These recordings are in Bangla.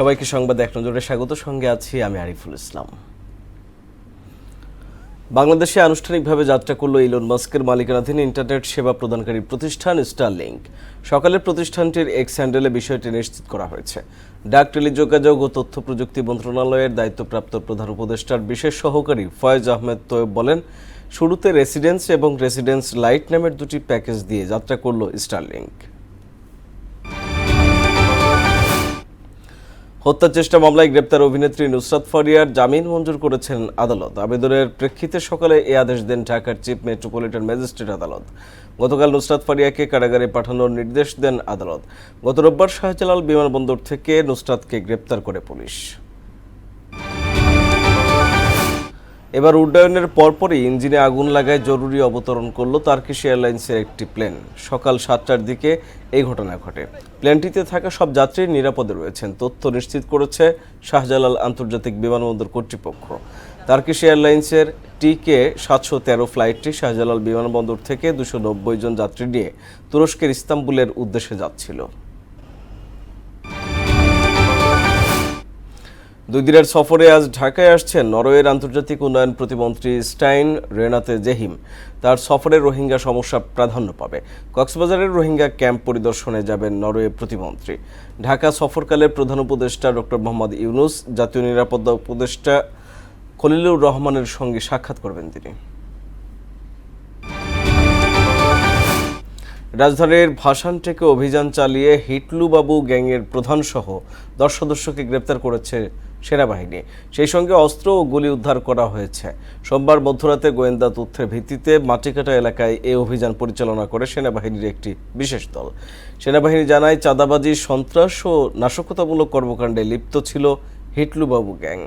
সবাইকে সংবাদ এক নজরে স্বাগত। সঙ্গে আছি আমি আরিফুল ইসলাম। বাংলাদেশে আনুষ্ঠানিকভাবে যাত্রা করল ইলন মাস্কের মালিকানাধীন ইন্টারনেট সেবা প্রদানকারী প্রতিষ্ঠান স্টারলিংক। সকালে প্রতিষ্ঠানটির এক্স হ্যান্ডেলে বিষয়টি নিশ্চিত করা হয়েছে। ডাক, টেলিযোগাযোগ ও তথ্য প্রযুক্তি মন্ত্রণালয়ের দায়িত্বপ্রাপ্ত প্রধান উপদেষ্টার বিশেষ সহকারী ফয়েজ আহমেদ তোয়েব বলেন, শুরুতে রেসিডেন্স এবং রেসিডেন্স লাইট নামের দুটি প্যাকেজ দিয়ে যাত্রা করল স্টারলিংক। হত্যা চেষ্টা মামলায় গ্রেপ্তার অভিনেত্রী নুসরাত ফারিয়ার জামিন মঞ্জুর করেছেন আদালত। আবেদনের প্রেক্ষিতে সকালে এ আদেশ দেন ঢাকার চিফ মেট্রোপলিটন ম্যাজিস্ট্রেট আদালত। গতকাল নুসরাত ফারিয়াকে কারাগারে পাঠানোর নির্দেশ দেন আদালত। গত রোববার শাহজালাল বিমানবন্দর থেকে নুসরাতকে গ্রেপ্তার করে পুলিশ। এবার উড্ডয়নের পরপরই ইঞ্জিনে আগুন লাগায় জরুরি অবতরণ করল টার্কিশ এয়ারলাইন্সের একটি প্লেন। সকাল 7টার দিকে এই ঘটনা ঘটে। প্লেনটিতে থাকা সব যাত্রী নিরাপদে রয়েছেন, তথ্য নিশ্চিত করেছে শাহজালাল আন্তর্জাতিক বিমানবন্দর কর্তৃপক্ষ। টার্কিশ এয়ারলাইন্সের TK 713 ফ্লাইটটি শাহজালাল বিমানবন্দর থেকে 290 জন যাত্রী নিয়ে তুরস্কের ইস্তাম্বুলের উদ্দেশ্যে যাচ্ছিল। 2 দিনের সফরে আজ ঢাকায় আসছেন নরওয়ের আন্তর্জাতিক উন্নয়ন প্রতিমন্ত্রী স্টাইন রেনাতে জেহিম। তার সফরে রোহিঙ্গা সমস্যা প্রাধান্য পাবে। কক্সবাজারের রোহিঙ্গা ক্যাম্প পরিদর্শনে যাবেন নরওয়ে প্রতিমন্ত্রী। ঢাকা সফরকালে প্রধান উপদেষ্টা ডক্টর মোহাম্মদ ইউনুস, জাতীয় নিরাপত্তা উপদেষ্টা খলিলুর রহমানের সঙ্গে সাক্ষাৎ করবেন তিনি। রাজধানীর ভাসানটেকে অভিযান চালিয়ে হিটলুবাবু গ্যাংয়ের প্রধানসহ 10 সদস্যকে গ্রেপ্তার করেছে সেনাবাহিনী। সেই সঙ্গে অস্ত্র ও গুলি উদ্ধার করা হয়েছে। সোমবার মধ্যরাতে গোয়েন্দা তথ্যের ভিত্তিতে মাটিকাটা এলাকায় এই অভিযান পরিচালনা করে সেনাবাহিনীর একটি বিশেষ দল। সেনাবাহিনী জানায়, চাঁদাবাজি, সন্ত্রাস ও নাশকতামূলক কর্মকাণ্ডে লিপ্ত ছিল হিটলুবাবু গ্যাং।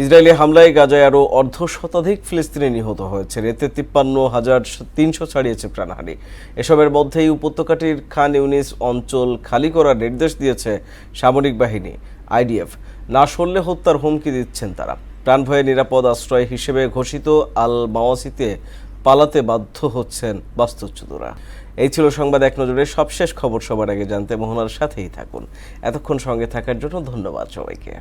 ইসরায়েলি হামলায় গাজায় আরও 1/2 ফিলিস্তিনি নিহত হয়েছে। এতে 53,300 ছাড়িয়েছে প্রাণহানি। এসবের মধ্যেই উপত্যকাটির খান ইউনিস অঞ্চল খালি করার নির্দেশ দিয়েছে সামরিক বাহিনী। IDF না সরলে হত্যার হুমকি দিচ্ছেন তারা। প্রাণভয়ে নিরাপদ আশ্রয় হিসেবে ঘোষিত আল মাওয়াসিতে পালাতে বাধ্য হচ্ছেন বাস্তুচ্যুতরা। এই ছিল সংবাদ এক নজরে সবশেষ খবর। সবার আগে জানতে মোহনার সাথেই থাকুন। এতক্ষণ সঙ্গে থাকার জন্য ধন্যবাদ সবাইকে।